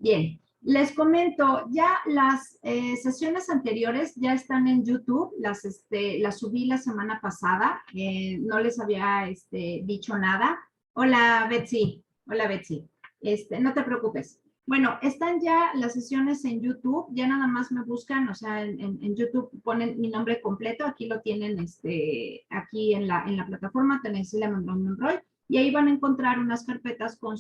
Bien, les comento, ya las sesiones anteriores ya están en YouTube, las subí la semana pasada, no les había dicho nada. Hola Betsy, no te preocupes. Bueno, están ya las sesiones en YouTube, ya nada más me buscan, o sea, en YouTube ponen mi nombre completo, aquí lo tienen aquí en la plataforma, Tenesila Monroy, y ahí van a encontrar unas carpetas con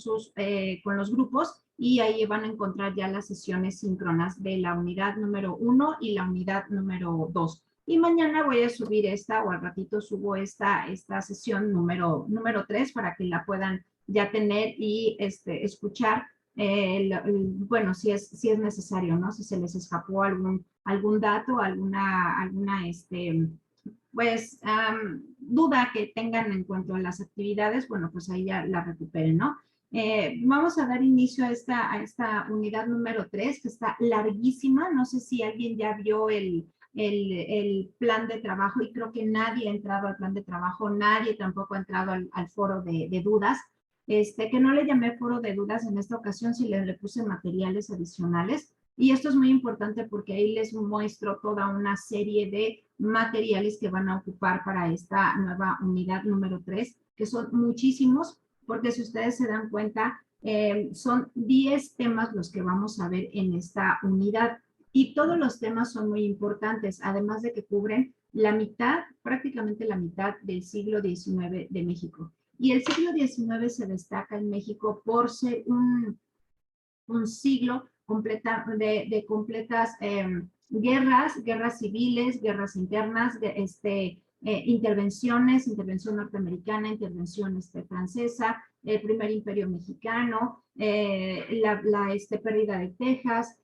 los grupos y ahí van a encontrar ya las sesiones síncronas de la unidad número 1 y la unidad número 2. Y mañana voy a subir esta o al ratito subo esta sesión número 3 para que la puedan ya tener y escuchar, bueno, si es necesario, ¿no? Si se les escapó algún dato, alguna pues duda que tengan en cuanto a las actividades, bueno, pues ahí ya la recuperen, ¿no? Vamos a dar inicio a esta unidad número 3, que está larguísima. No sé si alguien ya vio el plan de trabajo y creo que nadie ha entrado al plan de trabajo, nadie tampoco ha entrado al foro de dudas. Que no le llamé foro de dudas en esta ocasión, si le puse materiales adicionales. Y esto es muy importante porque ahí les muestro toda una serie de materiales que van a ocupar para esta nueva unidad número 3, que son muchísimos, porque si ustedes se dan cuenta, son 10 temas los que vamos a ver en esta unidad. Y todos los temas son muy importantes, además de que cubren la mitad, prácticamente la mitad del siglo XIX de México. Y el siglo XIX se destaca en México por ser un siglo de completas guerras civiles, guerras internas, intervención norteamericana, intervención francesa, el primer imperio mexicano, la pérdida de Texas,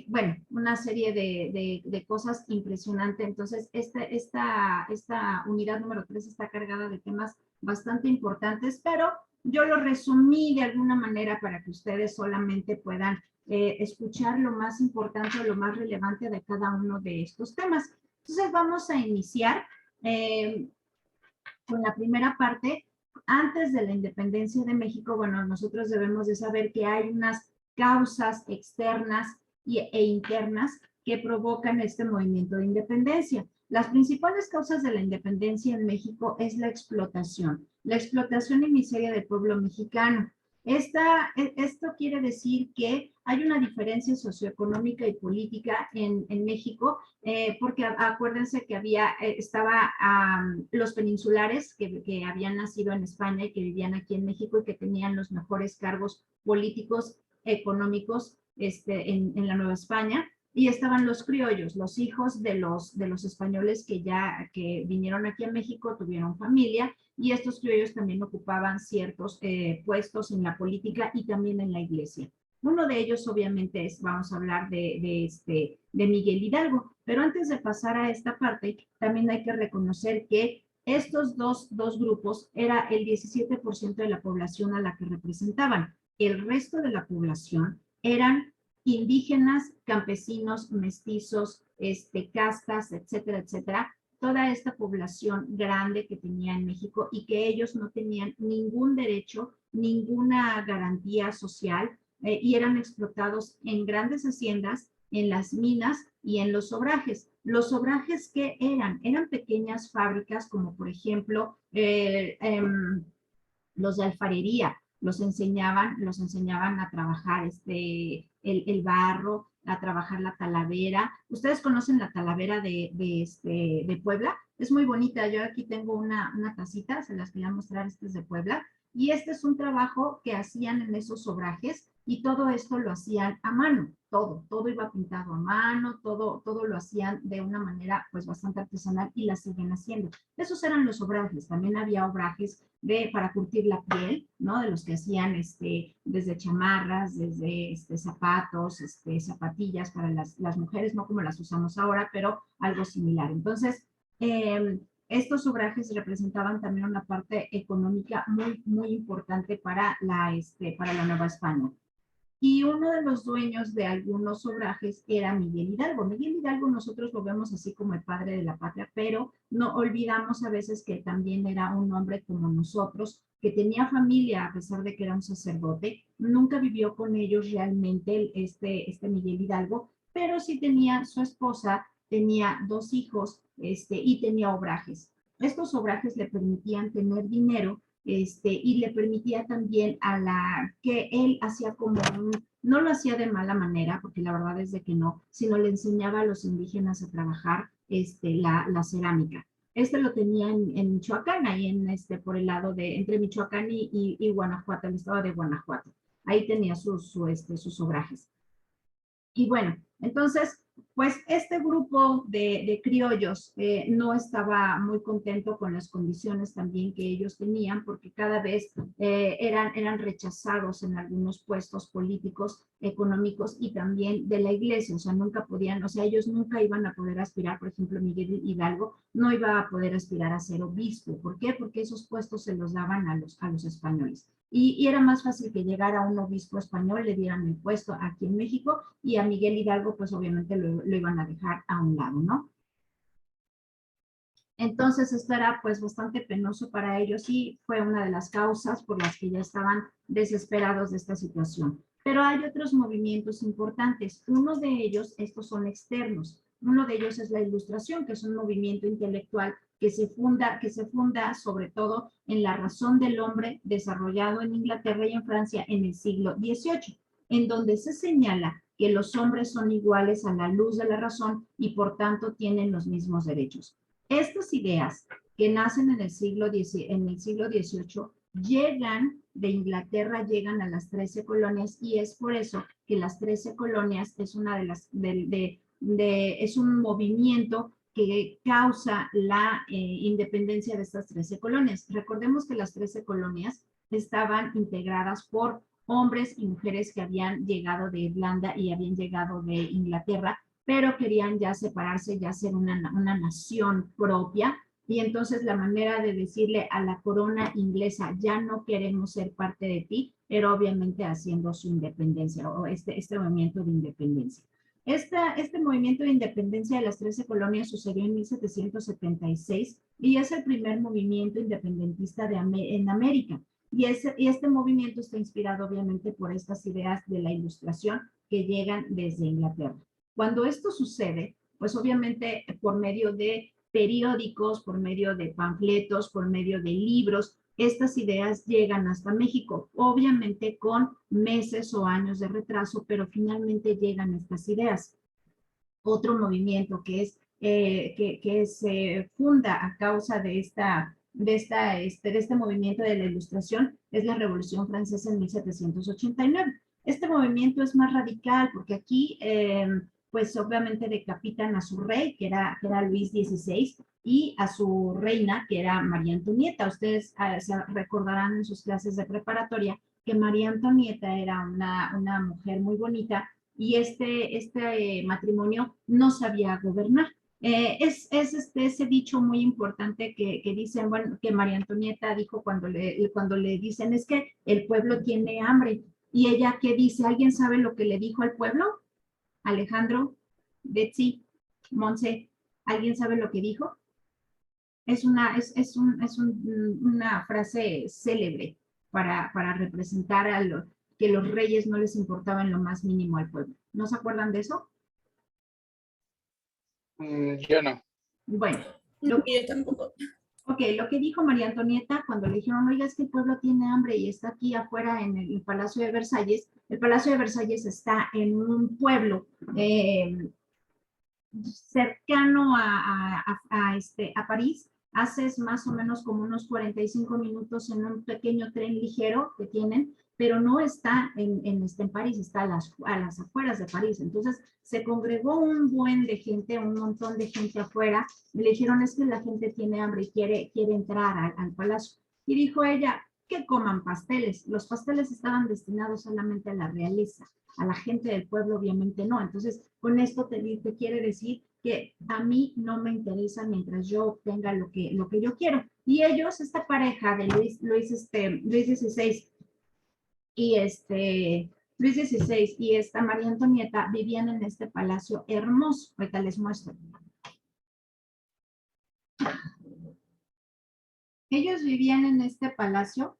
bueno, una serie de cosas impresionantes. Entonces, esta unidad número 3 está cargada de temas bastante importantes, pero yo lo resumí de alguna manera para que ustedes solamente puedan escuchar lo más importante o lo más relevante de cada uno de estos temas. Entonces vamos a iniciar con la primera parte. Antes de la independencia de México, bueno, nosotros debemos de saber que hay unas causas externas e internas que provocan este movimiento de independencia. Las principales causas de la independencia en México es la explotación y miseria del pueblo mexicano. Esto quiere decir que hay una diferencia socioeconómica y política en México, porque acuérdense que estaba los peninsulares que habían nacido en España y que vivían aquí en México y que tenían los mejores cargos políticos, económicos en la Nueva España. Y estaban los criollos, los hijos de los españoles que vinieron aquí a México, tuvieron familia, y estos criollos también ocupaban ciertos puestos en la política y también en la iglesia. Uno de ellos, obviamente, vamos a hablar de Miguel Hidalgo, pero antes de pasar a esta parte, también hay que reconocer que estos dos grupos era el 17% de la población a la que representaban. El resto de la población eran indígenas, campesinos, mestizos, castas, etcétera, etcétera, toda esta población grande que tenía en México y que ellos no tenían ningún derecho, ninguna garantía social, y eran explotados en grandes haciendas, en las minas y en los obrajes. Los obrajes, ¿qué eran? Eran pequeñas fábricas como por ejemplo los de alfarería, los enseñaban a trabajar el barro, a trabajar la talavera. ¿Ustedes conocen la talavera de Puebla? Es muy bonita. Yo aquí tengo una tacita, se las quería mostrar, esta es de Puebla. Y este es un trabajo que hacían en esos obrajes y todo esto lo hacían a mano, todo iba pintado a mano, todo lo hacían de una manera pues bastante artesanal y la siguen haciendo. Esos eran los obrajes. También había obrajes para curtir la piel, ¿no? De los que hacían desde chamarras, desde zapatos, zapatillas para las mujeres, no como las usamos ahora, pero algo similar. Entonces, estos obrajes representaban también una parte económica muy, muy importante para la Nueva España. Y uno de los dueños de algunos obrajes era Miguel Hidalgo. Miguel Hidalgo nosotros lo vemos así como el padre de la patria, pero no olvidamos a veces que también era un hombre como nosotros, que tenía familia a pesar de que era un sacerdote, nunca vivió con ellos realmente este Miguel Hidalgo, pero sí tenía su esposa, tenía 2 hijos y tenía obrajes. Estos obrajes le permitían tener dinero y le permitía también que él hacía como no lo hacía de mala manera, porque la verdad es de que no, sino le enseñaba a los indígenas a trabajar la cerámica. Lo tenía en Michoacán, ahí por el lado entre Michoacán y Guanajuato, el estado de Guanajuato. Ahí tenía sus obrajes. Y bueno, entonces, pues este grupo de criollos no estaba muy contento con las condiciones también que ellos tenían, porque cada vez eran rechazados en algunos puestos políticos, económicos y también de la iglesia. O sea, nunca podían, o sea, ellos nunca iban a poder aspirar, por ejemplo, Miguel Hidalgo no iba a poder aspirar a ser obispo. ¿Por qué? Porque esos puestos se los daban a los españoles. Y era más fácil que llegara un obispo español, le dieran el puesto aquí en México, y a Miguel Hidalgo pues obviamente lo iban a dejar a un lado, ¿no? Entonces esto era pues bastante penoso para ellos y fue una de las causas por las que ya estaban desesperados de esta situación. Pero hay otros movimientos importantes. Uno de ellos, estos son externos. Uno de ellos es la Ilustración, que es un movimiento intelectual que se funda sobre todo en la razón del hombre desarrollado en Inglaterra y en Francia en el siglo XVIII, en donde se señala que los hombres son iguales a la luz de la razón y por tanto tienen los mismos derechos. Estas ideas que nacen en el siglo XVIII llegan de Inglaterra, llegan a las 13 colonias y es por eso que las 13 colonias es una de las, es un movimiento que causa la independencia de estas 13 colonias. Recordemos que las 13 colonias estaban integradas por hombres y mujeres que habían llegado de Irlanda y habían llegado de Inglaterra, pero querían ya separarse, ya ser una nación propia. Y entonces la manera de decirle a la corona inglesa, ya no queremos ser parte de ti, era obviamente haciendo su independencia o este movimiento de independencia. Este movimiento de independencia de las 13 colonias sucedió en 1776 y es el primer movimiento independentista en América. Y este movimiento está inspirado obviamente por estas ideas de la Ilustración que llegan desde Inglaterra. Cuando esto sucede, pues obviamente por medio de periódicos, por medio de panfletos, por medio de libros, estas ideas llegan hasta México, obviamente con meses o años de retraso, pero finalmente llegan estas ideas. Otro movimiento que se funda a causa de este movimiento de la Ilustración es la Revolución Francesa en 1789. Este movimiento es más radical porque aquí pues obviamente decapitan a su rey, que era Luis XVI, y a su reina, que era María Antonieta. Ustedes se recordarán en sus clases de preparatoria que María Antonieta era una mujer muy bonita y este matrimonio no sabía gobernar. Ese dicho muy importante que dicen, bueno, que María Antonieta dijo cuando le dicen, es que el pueblo tiene hambre. Y ella, ¿qué dice? ¿Alguien sabe lo que le dijo al pueblo? Alejandro, Betsy, Monse, ¿alguien sabe lo que dijo? Una frase célebre para representar que los reyes no les importaba en lo más mínimo al pueblo. ¿No se acuerdan de eso? Yo no. Bueno. Yo tampoco. Ok, lo que dijo María Antonieta cuando le dijeron, oiga, es que el pueblo tiene hambre y está aquí afuera en el Palacio de Versalles. El Palacio de Versalles está en un pueblo cercano a París. Haces más o menos como unos 45 minutos en un pequeño tren ligero que tienen, pero no está en París, está a las afueras de París. Entonces se congregó un montón de gente afuera, y le dijeron, es que la gente tiene hambre y quiere entrar al palacio. Y dijo ella, que coman pasteles. Los pasteles estaban destinados solamente a la realeza, a la gente del pueblo obviamente no. Entonces, con esto te quiere decir que a mí no me interesa mientras yo obtenga lo que yo quiero. Y ellos, esta pareja de Luis XVI y esta María Antonieta vivían en este palacio hermoso. Ahorita les muestro. Ellos vivían en este palacio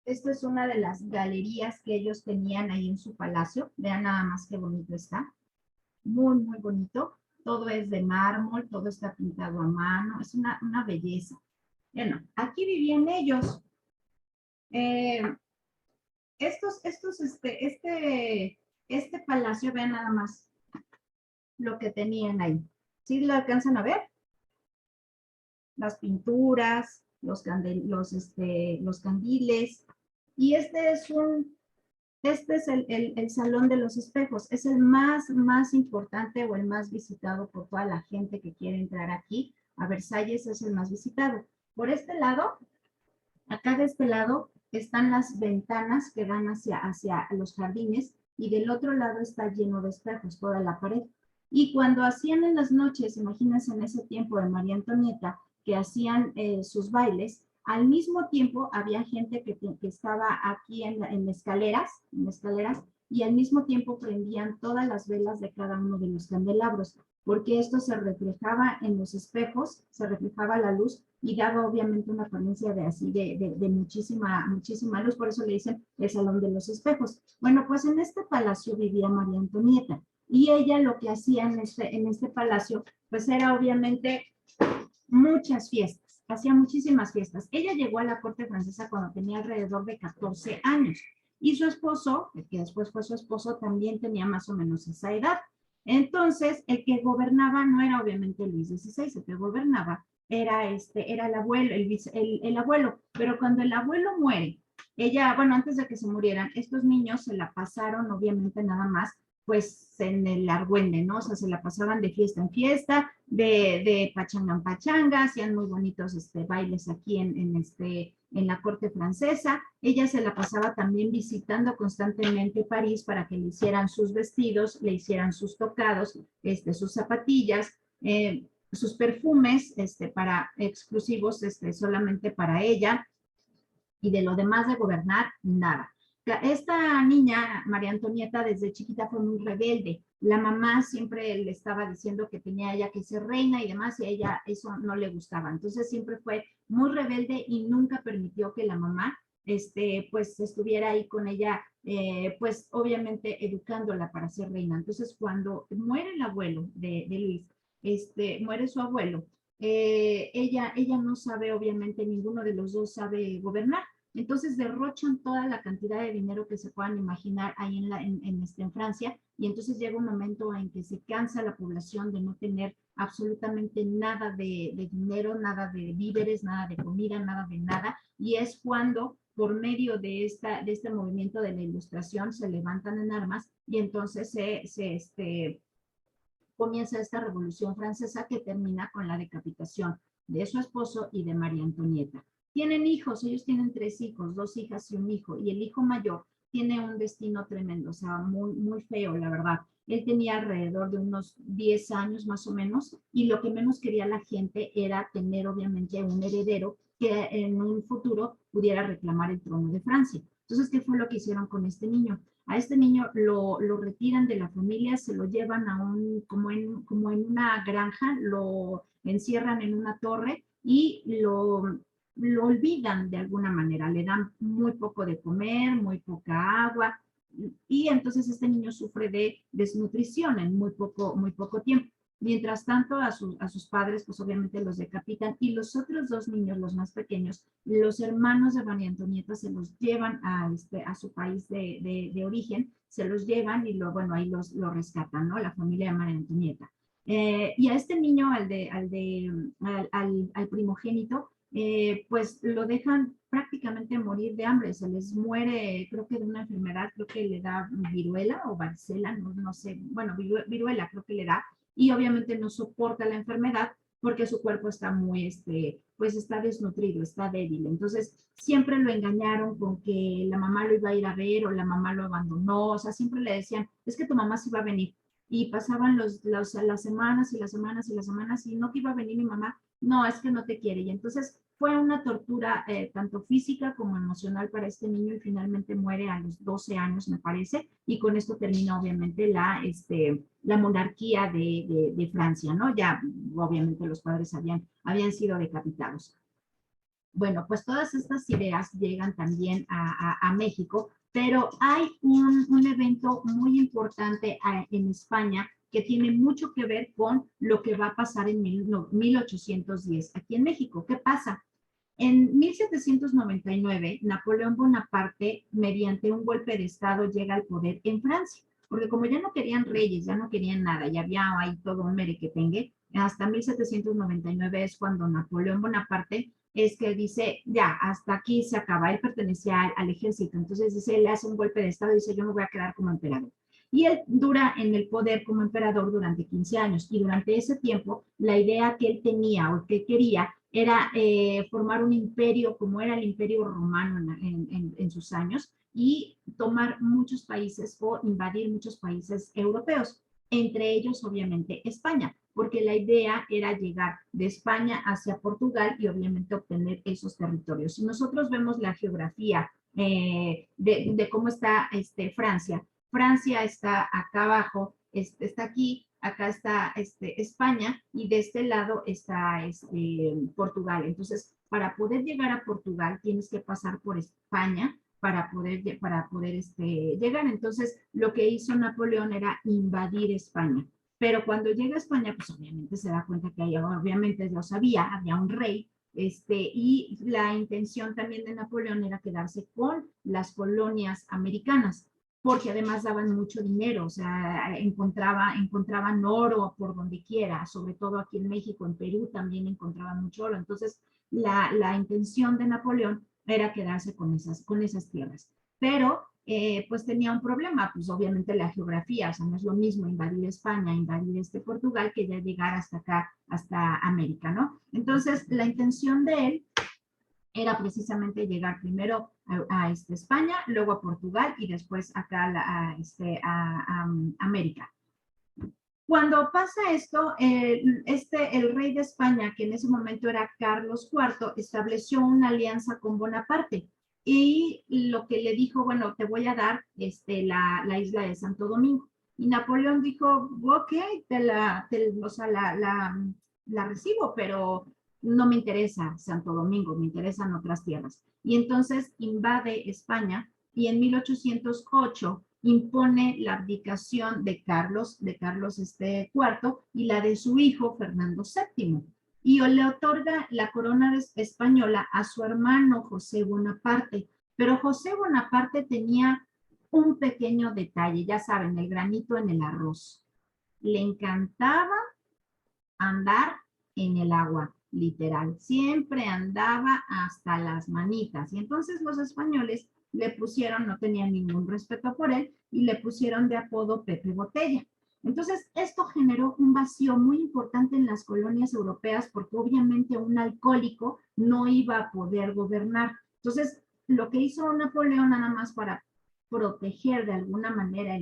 Esta es una de las galerías que ellos tenían ahí en su palacio. Vean nada más qué bonito está. Muy, muy bonito. Todo es de mármol, todo está pintado a mano. Es una belleza. Bueno, aquí vivían ellos. Eh, este palacio, vean nada más lo que tenían ahí. ¿Sí lo alcanzan a ver? Las pinturas, los candiles. Y este es el Salón de los Espejos. Es el más importante o el más visitado por toda la gente que quiere entrar aquí. A Versalles es el más visitado. Por este lado, acá de este lado, están las ventanas que dan hacia los jardines y del otro lado está lleno de espejos, toda la pared. Y cuando hacían en las noches, imagínense en ese tiempo de María Antonieta, que hacían sus bailes, al mismo tiempo había gente que estaba aquí en escaleras, y al mismo tiempo prendían todas las velas de cada uno de los candelabros, porque esto se reflejaba en los espejos, se reflejaba la luz y daba obviamente una apariencia de muchísima luz, por eso le dicen el Salón de los Espejos. Bueno, pues en este palacio vivía María Antonieta y ella lo que hacía en este palacio, pues era obviamente muchas fiestas, hacía muchísimas fiestas. Ella llegó a la corte francesa cuando tenía alrededor de 14 años y su esposo, el que después fue su esposo, también tenía más o menos esa edad. Entonces, el que gobernaba no era obviamente Luis XVI, el que gobernaba era el abuelo, el abuelo, pero cuando el abuelo muere, ella, bueno, antes de que se murieran, estos niños se la pasaron obviamente nada más pues en el argüende, ¿no? O sea, se la pasaban de fiesta en fiesta, de pachanga en pachanga, hacían muy bonitos bailes aquí en la corte francesa. Ella se la pasaba también visitando constantemente París para que le hicieran sus vestidos, le hicieran sus tocados, sus zapatillas, sus perfumes para exclusivos solamente para ella, y de lo demás de gobernar, nada. Esta niña, María Antonieta, desde chiquita fue muy rebelde. La mamá siempre le estaba diciendo que tenía ella que ser reina y demás, y a ella eso no le gustaba. Entonces siempre fue muy rebelde y nunca permitió que la mamá pues estuviera ahí con ella, pues obviamente educándola para ser reina. Entonces cuando muere el abuelo de Luis, muere su abuelo, ella no sabe, obviamente ninguno de los dos sabe gobernar. Entonces derrochan toda la cantidad de dinero que se puedan imaginar ahí en Francia, y entonces llega un momento en que se cansa la población de no tener absolutamente nada de dinero, nada de víveres, nada de comida, nada de nada, y es cuando por medio de este movimiento de la Ilustración se levantan en armas y entonces comienza esta Revolución Francesa que termina con la decapitación de su esposo y de María Antonieta. Tienen hijos, ellos tienen 3 hijos, 2 hijas y un hijo, y el hijo mayor tiene un destino tremendo, o sea, muy feo, la verdad. Él tenía alrededor de unos 10 años más o menos, y lo que menos quería la gente era tener obviamente un heredero que en un futuro pudiera reclamar el trono de Francia. Entonces, ¿qué fue lo que hicieron con este niño? A este niño lo retiran de la familia, se lo llevan como en una granja, lo encierran en una torre y lo olvidan de alguna manera, le dan muy poco de comer, muy poca agua, y entonces este niño sufre de desnutrición en muy poco tiempo. Mientras tanto, a sus padres, pues obviamente los decapitan, y los otros 2 niños, los más pequeños, los hermanos de María Antonieta, se los llevan a su país de origen, se los llevan y bueno, ahí lo rescatan, ¿no? La familia de María Antonieta. Y a este niño, al primogénito, pues lo dejan prácticamente morir de hambre, se les muere, creo que de una enfermedad, creo que le da viruela o varicela, no sé, bueno, viruela creo que le da, y obviamente no soporta la enfermedad porque su cuerpo está pues está desnutrido, está débil. Entonces, siempre lo engañaron con que la mamá lo iba a ir a ver o la mamá lo abandonó, o sea, siempre le decían, es que tu mamá sí va a venir. Y pasaban las semanas y las semanas y las semanas y no te iba a venir mi mamá, no, es que no te quiere. Y entonces fue una tortura tanto física como emocional para este niño, y finalmente muere a los 12 años, me parece, y con esto termina obviamente la monarquía de Francia, ¿no? Ya obviamente los padres habían sido decapitados. Bueno, pues todas estas ideas llegan también a México, pero hay un evento muy importante en España que tiene mucho que ver con lo que va a pasar en 1810 aquí en México. ¿Qué pasa? En 1799, Napoleón Bonaparte, mediante un golpe de Estado, llega al poder en Francia, porque como ya no querían reyes, ya no querían nada, ya había ahí todo un merequetengue, hasta 1799 es cuando Napoleón Bonaparte es que dice, ya, hasta aquí se acaba, él pertenecía al ejército, entonces dice, le hace un golpe de Estado y dice, yo me voy a quedar como emperador. Y él dura en el poder como emperador durante 15 años, y durante ese tiempo, la idea que él tenía o que quería era formar un imperio como era el imperio romano en sus años y tomar muchos países o invadir muchos países europeos, entre ellos obviamente España, porque la idea era llegar de España hacia Portugal y obviamente obtener esos territorios. Si nosotros vemos la geografía de cómo está Francia, Francia está acá abajo, está aquí, acá está España y de este lado está Portugal. Entonces, para poder llegar a Portugal tienes que pasar por España para poder llegar. Entonces, lo que hizo Napoleón era invadir España. Pero cuando llega a España, pues obviamente se da cuenta que ahí, obviamente lo sabía, había un rey, y la intención también de Napoleón era quedarse con las colonias americanas, porque además daban mucho dinero, o sea, encontraban oro por donde quiera, sobre todo aquí en México, en Perú también encontraban mucho oro. Entonces, la intención de Napoleón era quedarse con esas tierras. Pero, pues tenía un problema, pues obviamente la geografía, o sea, no es lo mismo invadir España, invadir Portugal, que ya llegar hasta acá, hasta América, ¿no? Entonces, la intención de él era precisamente llegar primero a España, luego a Portugal y después acá a América. Cuando pasa esto, el rey de España, que en ese momento era Carlos IV, estableció una alianza con Bonaparte y lo que le dijo, bueno, te voy a dar la isla de Santo Domingo. Y Napoleón dijo, ok, o sea, la recibo, pero no me interesa Santo Domingo, me interesan otras tierras. Y entonces invade España y en 1808 impone la abdicación de Carlos IV y la de su hijo Fernando VII. Y le otorga la corona española a su hermano José Bonaparte. Pero José Bonaparte tenía un pequeño detalle, ya saben, el granito en el arroz. Le encantaba andar en el agua, literal. Siempre andaba hasta las manitas. Y entonces los españoles le pusieron, no tenían ningún respeto por él, y le pusieron de apodo Pepe Botella. Entonces, esto generó un vacío muy importante en las colonias europeas porque obviamente un alcohólico no iba a poder gobernar. Entonces, lo que hizo Napoleón nada más para proteger de alguna manera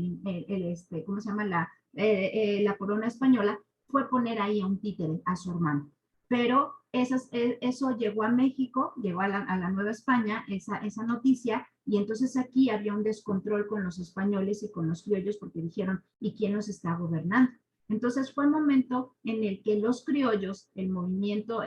¿cómo se llama? La corona española, fue poner ahí a un títere, a su hermano. Pero eso llegó a México, llegó a la Nueva España, esa noticia, y entonces aquí había un descontrol con los españoles y con los criollos porque dijeron, ¿y quién nos está gobernando? Entonces fue el momento en el que los criollos, el movimiento,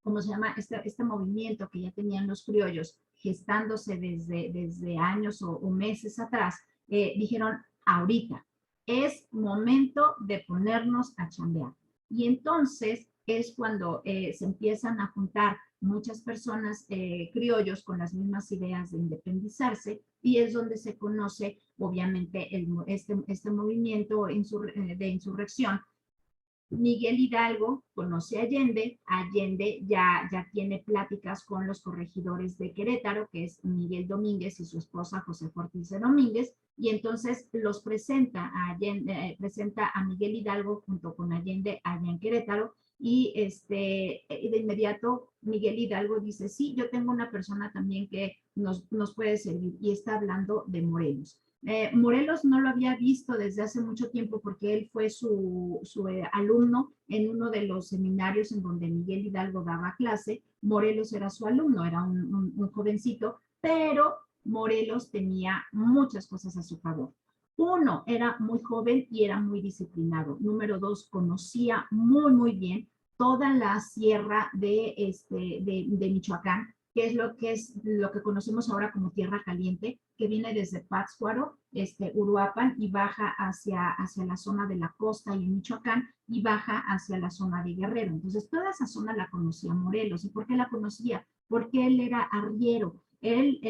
¿cómo se llama? Este movimiento que ya tenían los criollos gestándose desde años o meses atrás, dijeron, ahorita es momento de ponernos a chambear. Y entonces es cuando se empiezan a juntar muchas personas criollos con las mismas ideas de independizarse y es donde se conoce obviamente este movimiento de insurrección. Miguel Hidalgo conoce a Allende, Allende ya tiene pláticas con los corregidores de Querétaro, que es Miguel Domínguez y su esposa José Ortiz de Domínguez, y entonces los presenta a Allende, presenta a Miguel Hidalgo junto con Allende allá en Querétaro, y de inmediato Miguel Hidalgo dice, sí, yo tengo una persona también que nos puede servir, y está hablando de Morelos. Morelos no lo había visto desde hace mucho tiempo porque él fue su alumno en uno de los seminarios en donde Miguel Hidalgo daba clase. Morelos era su alumno, era un jovencito, pero Morelos tenía muchas cosas a su favor. Uno, era muy joven y era muy disciplinado. Número dos, conocía muy bien toda la sierra de Michoacán, que es lo que conocemos ahora como Tierra Caliente, que viene desde Pátzcuaro, Uruapan, y baja hacia la zona de la costa y en Michoacán, y baja hacia la zona de Guerrero. Entonces, toda esa zona la conocía Morelos. ¿Y por qué la conocía? Porque él era arriero. Él,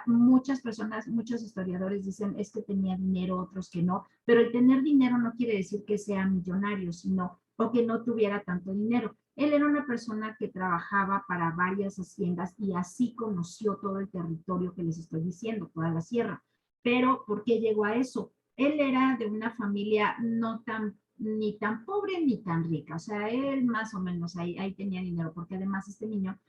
muchas personas, muchos historiadores dicen es que tenía dinero, otros que no, pero el tener dinero no quiere decir que sea millonario, sino o que no tuviera tanto dinero. Él era una persona que trabajaba para varias haciendas y así conoció todo el territorio que les estoy diciendo, toda la sierra. Pero, ¿por qué llegó a eso? Él era de una familia no tan, ni tan pobre ni tan rica, o sea, él más o menos ahí tenía dinero, porque además este niño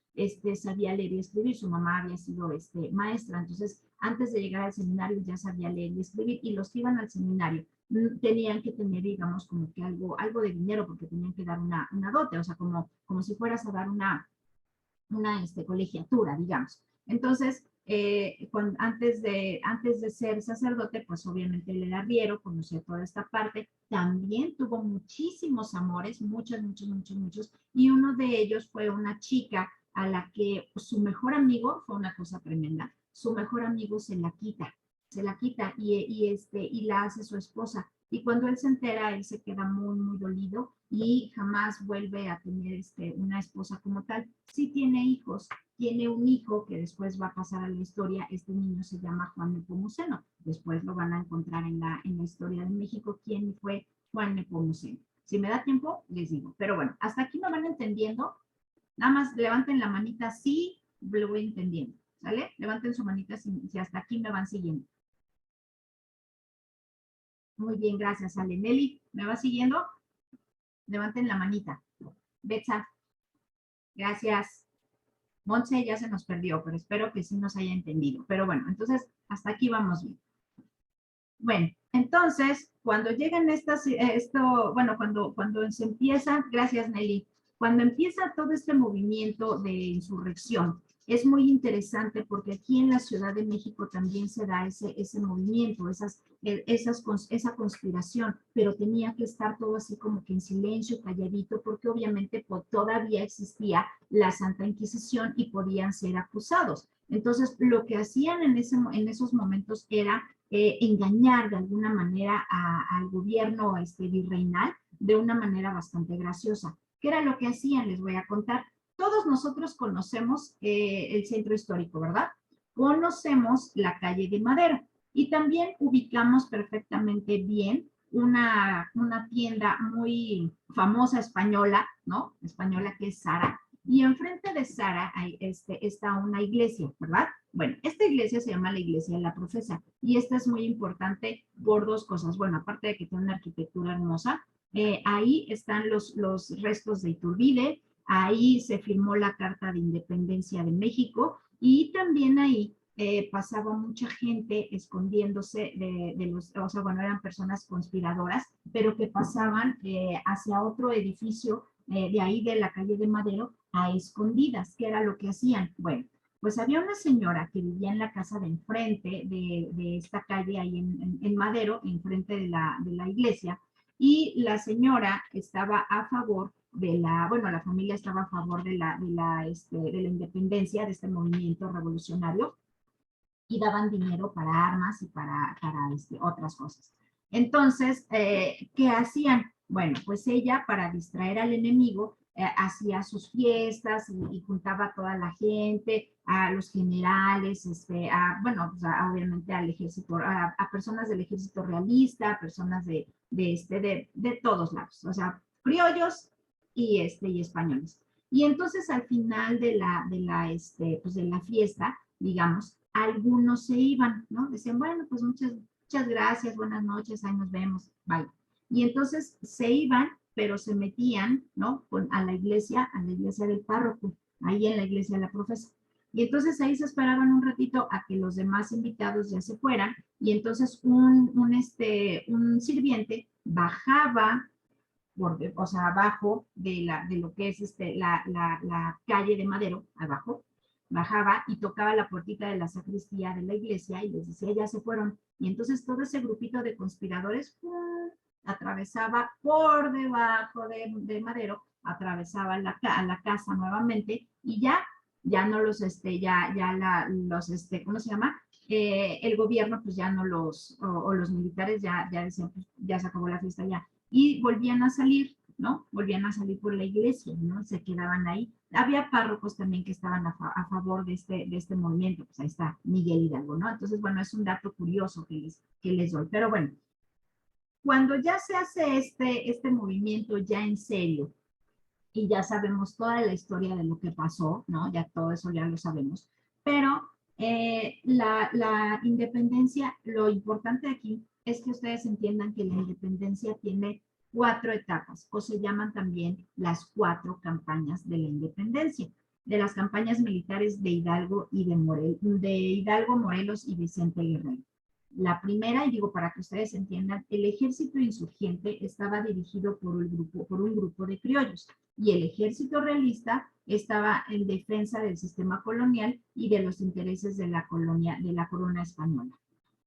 sabía leer y escribir, su mamá había sido maestra, entonces antes de llegar al seminario ya sabía leer y escribir, y los que iban al seminario tenían que tener, digamos, como que algo de dinero, porque tenían que dar una dote, o sea, como si fueras a dar una colegiatura, digamos. Entonces, antes de ser sacerdote, pues obviamente él era arriero, conocía toda esta parte, también tuvo muchísimos amores, muchos, y uno de ellos fue una chica a la que su mejor amigo, fue una cosa tremenda, su mejor amigo se la quita y la hace su esposa. Y cuando él se entera, él se queda muy dolido y jamás vuelve a tener una esposa como tal. Sí tiene hijos, tiene un hijo que después va a pasar a la historia. Este niño se llama Juan Nepomuceno. Después lo van a encontrar en la historia de México quién fue Juan Nepomuceno. Si me da tiempo, les digo. Pero bueno, hasta aquí me van entendiendo. Nada más levanten la manita si lo voy entendiendo. ¿Sale? Levanten su manita si hasta aquí me van siguiendo. Muy bien, gracias, Ale. Nelly, ¿me va siguiendo? Levanten la manita. Betsa, gracias. Montse ya se nos perdió, pero espero que sí nos haya entendido. Pero bueno, entonces hasta aquí vamos bien. Bueno, entonces, cuando llegan cuando se empieza, gracias Nelly, cuando empieza todo este movimiento de insurrección, es muy interesante porque aquí en la Ciudad de México también se da ese movimiento, esa conspiración, pero tenía que estar todo así como que en silencio, calladito, porque obviamente todavía existía la Santa Inquisición y podían ser acusados. Entonces, lo que hacían en esos momentos era engañar de alguna manera al gobierno virreinal de una manera bastante graciosa. ¿Qué era lo que hacían? Les voy a contar. Todos nosotros conocemos el centro histórico, ¿verdad? Conocemos la calle de Madero y también ubicamos perfectamente bien una tienda muy famosa española, ¿no? Española que es Zara. Y enfrente de Zara está una iglesia, ¿verdad? Bueno, esta iglesia se llama la Iglesia de la Profesa y esta es muy importante por dos cosas. Bueno, aparte de que tiene una arquitectura hermosa, ahí están los restos de Iturbide, ahí se firmó la Carta de Independencia de México y también ahí pasaba mucha gente escondiéndose o sea, bueno, eran personas conspiradoras, pero que pasaban hacia otro edificio de ahí de la calle de Madero a escondidas. ¿Qué era lo que hacían? Bueno, pues había una señora que vivía en la casa de enfrente de esta calle ahí en Madero, enfrente de la iglesia, y la señora estaba a favor bueno, la familia estaba a favor de la independencia, de este movimiento revolucionario, y daban dinero para armas y para otras cosas. Entonces, ¿qué hacían? Bueno, pues ella, para distraer al enemigo, hacía sus fiestas y juntaba a toda la gente, a los generales, bueno, pues obviamente al ejército, a personas del ejército realista, a personas de todos lados, o sea, criollos y españoles. Y entonces al final pues de la fiesta, digamos, algunos se iban, ¿no? Decían, bueno, pues muchas gracias, buenas noches, ahí nos vemos, bye. Y entonces se iban, pero se metían, ¿no? A la iglesia del párroco, ahí en la iglesia de la profesa. Y entonces ahí se esperaban un ratito a que los demás invitados ya se fueran, y entonces un sirviente bajaba o sea, abajo de lo que es la calle de Madero, abajo, bajaba y tocaba la puertita de la sacristía de la iglesia y les decía, ya se fueron. Y entonces todo ese grupito de conspiradores atravesaba por debajo de Madero atravesaba a la casa nuevamente y ya no los, ¿cómo se llama? El gobierno pues ya no o los militares ya decían, pues ya se acabó la fiesta ya. Y volvían a salir, ¿no? Volvían a salir por la iglesia, ¿no? Se quedaban ahí. Había párrocos también que estaban a favor de este movimiento, pues ahí está Miguel Hidalgo, ¿no? Entonces, bueno, es un dato curioso que les doy. Pero bueno, cuando ya se hace este movimiento ya en serio, y ya sabemos toda la historia de lo que pasó, ¿no? Ya todo eso ya lo sabemos, pero la independencia, lo importante aquí es que ustedes entiendan que la independencia tiene 4 etapas, o se llaman también las 4 campañas de la independencia, de las campañas militares de Hidalgo y de Hidalgo, Morelos y Vicente Guerrero. La primera, y digo para que ustedes entiendan, el ejército insurgente estaba dirigido por un grupo de criollos y el ejército realista estaba en defensa del sistema colonial y de los intereses de la corona española.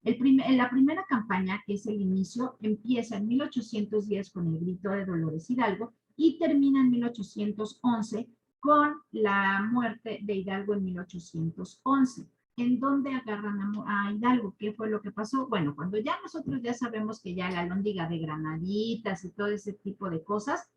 La primera campaña, que es el inicio, empieza en 1810 con el grito de Dolores Hidalgo y termina en 1811 con la muerte de Hidalgo en 1811. ¿En dónde agarran a Hidalgo? ¿Qué fue lo que pasó? Bueno, cuando ya nosotros ya sabemos que ya la alhóndiga de granaditas y todo ese tipo de cosas,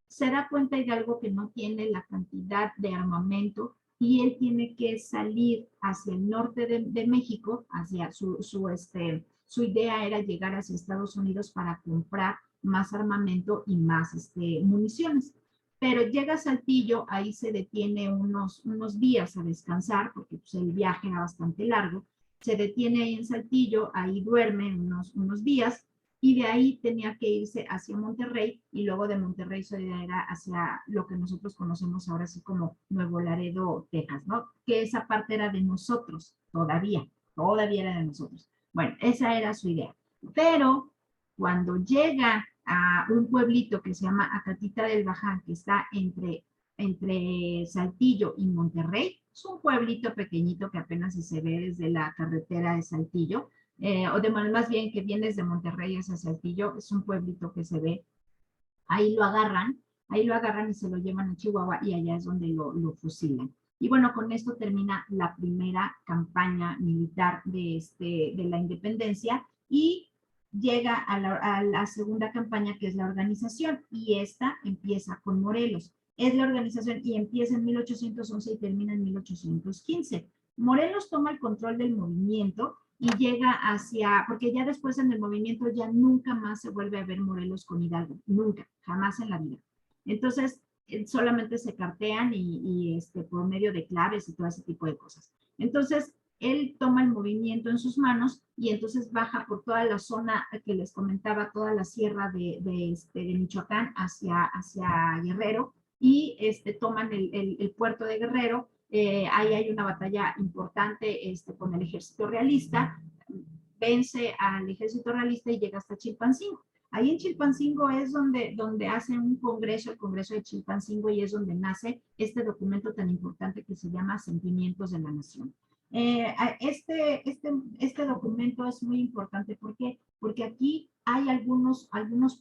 se da cuenta Hidalgo que no tiene la cantidad de armamento y él tiene que salir hacia el norte de México, hacia su idea era llegar hacia Estados Unidos para comprar más armamento y más municiones. Pero llega a Saltillo, ahí se detiene unos días a descansar, porque pues, el viaje era bastante largo, se detiene ahí en Saltillo, ahí duerme unos días, y de ahí tenía que irse hacia Monterrey y luego de Monterrey se era hacia lo que nosotros conocemos ahora así como Nuevo Laredo, Texas, ¿no? Que esa parte era de nosotros, todavía era de nosotros. Bueno, esa era su idea. Pero cuando llega a un pueblito que se llama Acatita del Baján, que está entre Saltillo y Monterrey, es un pueblito pequeñito que apenas se ve desde la carretera de Saltillo, o de más bien que vienes de Monterrey hacia Saltillo, es un pueblito que se ve, ahí lo agarran y se lo llevan a Chihuahua y allá es donde lo fusilan. Y bueno, con esto termina la primera campaña militar de la independencia y llega a la segunda campaña que es la organización y esta empieza con Morelos. Es la organización y empieza en 1811 y termina en 1815. Morelos toma el control del movimiento y llega porque ya después en el movimiento ya nunca más se vuelve a ver Morelos con Hidalgo, nunca, jamás en la vida. Entonces, solamente se cartean y por medio de claves y todo ese tipo de cosas. Entonces, él toma el movimiento en sus manos y entonces baja por toda la zona que les comentaba, toda la sierra de Michoacán hacia Guerrero y toman el puerto de Guerrero. Ahí hay una batalla importante con el ejército realista, vence al ejército realista y llega hasta Chilpancingo. Ahí en Chilpancingo es donde hacen un congreso, el Congreso de Chilpancingo, y es donde nace este documento tan importante que se llama Sentimientos de la Nación. Este documento es muy importante porque aquí hay algunos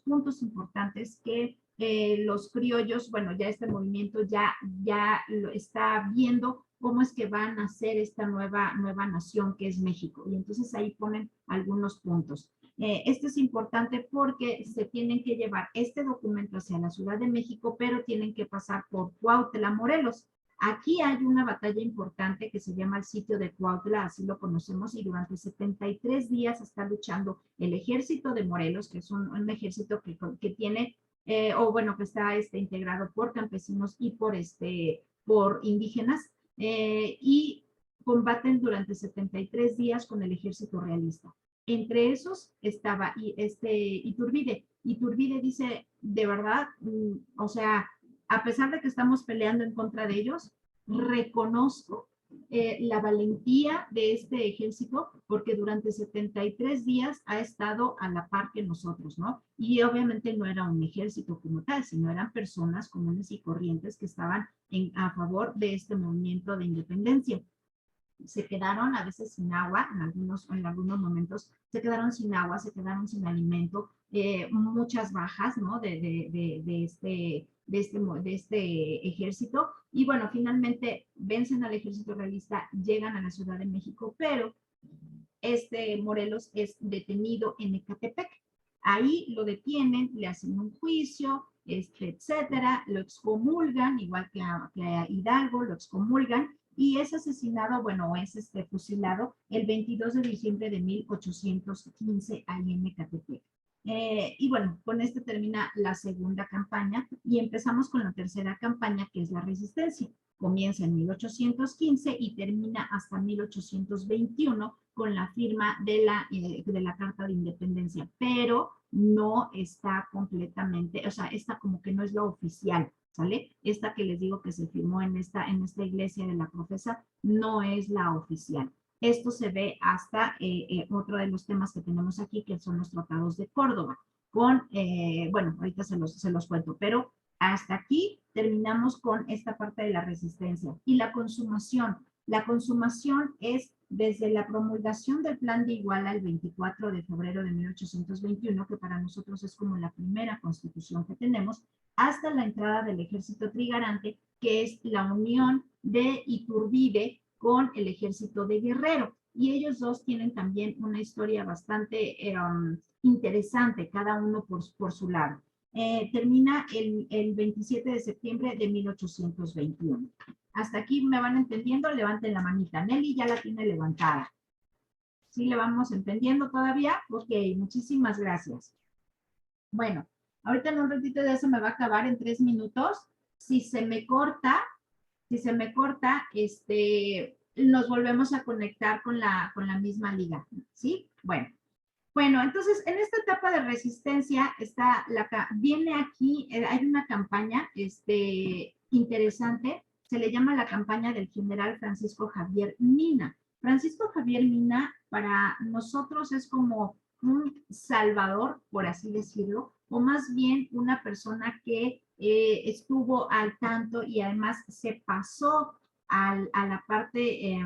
puntos importantes que los criollos, bueno, ya este movimiento ya lo está viendo cómo es que van a hacer esta nueva nación que es México. Y entonces ahí ponen algunos puntos. Esto es importante porque se tienen que llevar este documento hacia la Ciudad de México, pero tienen que pasar por Cuautla, Morelos. Aquí hay una batalla importante que se llama el sitio de Cuautla, así lo conocemos, y durante 73 días está luchando el ejército de Morelos, que es un ejército que tiene, que está integrado por campesinos y por indígenas, y combaten durante 73 días con el ejército realista. Entre esos estaba Iturbide. Iturbide dice, de verdad, o sea, a pesar de que estamos peleando en contra de ellos, reconozco la valentía de este ejército porque durante 73 días ha estado a la par que nosotros, ¿no? Y obviamente no era un ejército como tal, sino eran personas comunes y corrientes que estaban a favor de este movimiento de independencia. Se quedaron a veces sin agua, en algunos momentos se quedaron sin agua, se quedaron sin alimento, muchas bajas, ¿no? De este ejército. Y bueno, finalmente vencen al ejército realista, llegan a la Ciudad de México, pero Morelos es detenido en Ecatepec. Ahí lo detienen, le hacen un juicio, etcétera, lo excomulgan, igual que a Hidalgo, lo excomulgan, y es asesinado, bueno, es fusilado el 22 de diciembre de 1815 ahí en Ecatepec. Y bueno, con esto termina la segunda campaña y empezamos con la tercera campaña, que es la resistencia. Comienza en 1815 y termina hasta 1821 con la firma de la Carta de Independencia, pero no está completamente, o sea, esta como que no es la oficial, ¿sale? Esta que les digo que se firmó en esta iglesia de la Profesa no es la oficial. Esto se ve hasta otro de los temas que tenemos aquí, que son los tratados de Córdoba, bueno, ahorita se los cuento, pero hasta aquí terminamos con esta parte de la resistencia. Y la consumación. La consumación es desde la promulgación del Plan de Iguala el 24 de febrero de 1821, que para nosotros es como la primera constitución que tenemos, hasta la entrada del ejército trigarante, que es la unión de Iturbide con el ejército de Guerrero. Y ellos dos tienen también una historia bastante interesante, cada uno por su lado. Termina el 27 de septiembre de 1821. Hasta aquí me van entendiendo, levanten la manita. Nelly ya la tiene levantada. ¿Sí le vamos entendiendo todavía? Ok, muchísimas gracias. Bueno, ahorita en un ratito ya se me va a acabar en 3 minutos. Si se me corta, nos volvemos a conectar con la misma liga, ¿sí? Bueno, entonces en esta etapa de resistencia viene aquí, hay una campaña interesante, se le llama la campaña del general Francisco Javier Mina. Francisco Javier Mina para nosotros es como un salvador, por así decirlo, o más bien una persona que estuvo al tanto y además se pasó a la parte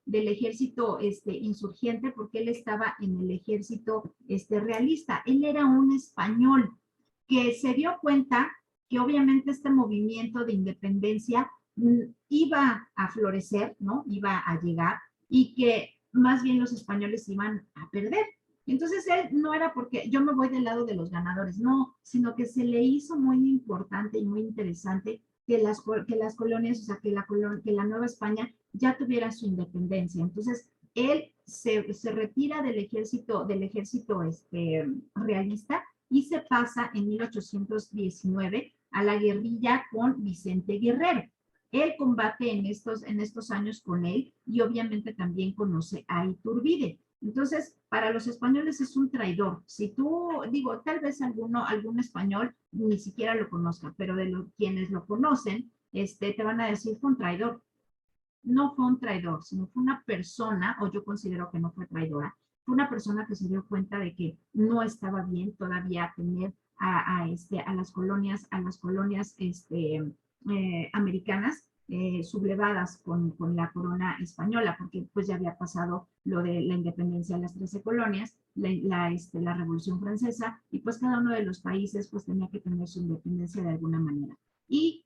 del ejército insurgente, porque él estaba en el ejército realista. Él era un español que se dio cuenta que obviamente este movimiento de independencia iba a florecer, ¿no? Iba a llegar y que más bien los españoles iban a perder. Entonces él no era porque yo me voy del lado de los ganadores, no, sino que se le hizo muy importante y muy interesante que las colonias, o sea, que la Nueva España ya tuviera su independencia. Entonces, él se retira del ejército realista y se pasa en 1819 a la guerrilla con Vicente Guerrero. Él combate en estos años con él y obviamente también conoce a Iturbide. Entonces, para los españoles es un traidor. Si tú, digo, tal vez algún español ni siquiera lo conozca, pero quienes lo conocen, te van a decir fue un traidor. No fue un traidor, sino fue una persona, o yo considero que no fue traidora, fue una persona que se dio cuenta de que no estaba bien todavía tener a las colonias americanas sublevadas con la corona española, porque pues ya había pasado lo de la independencia de las 13 colonias, la Revolución Francesa, y pues cada uno de los países pues tenía que tener su independencia de alguna manera. Y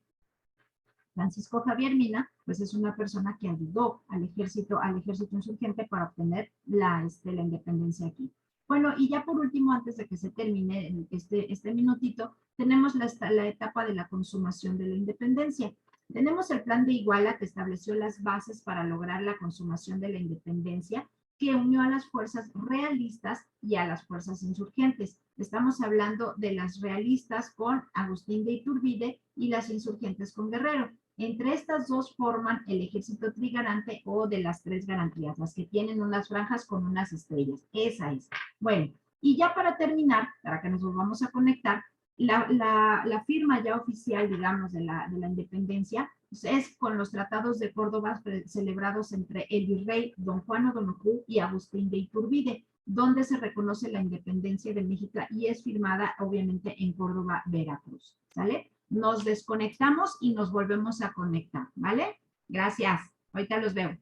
Francisco Javier Mina, pues es una persona que ayudó al ejército insurgente para obtener la independencia aquí. Bueno, y ya por último, antes de que se termine este minutito, tenemos la etapa de la consumación de la independencia. Tenemos el Plan de Iguala, que estableció las bases para lograr la consumación de la independencia, que unió a las fuerzas realistas y a las fuerzas insurgentes. Estamos hablando de las realistas con Agustín de Iturbide y las insurgentes con Guerrero. Entre estas dos forman el ejército trigarante o de las 3 garantías, las que tienen unas franjas con unas estrellas. Esa es. Bueno, y ya para terminar, para que nos volvamos a conectar, la firma ya oficial, digamos, de la independencia pues es con los tratados de Córdoba celebrados entre el virrey don Juan O'Donoghue y Agustín de Iturbide, donde se reconoce la independencia de México y es firmada obviamente en Córdoba, Veracruz. ¿Sale? Nos desconectamos y nos volvemos a conectar, ¿vale? Gracias. Ahorita los veo.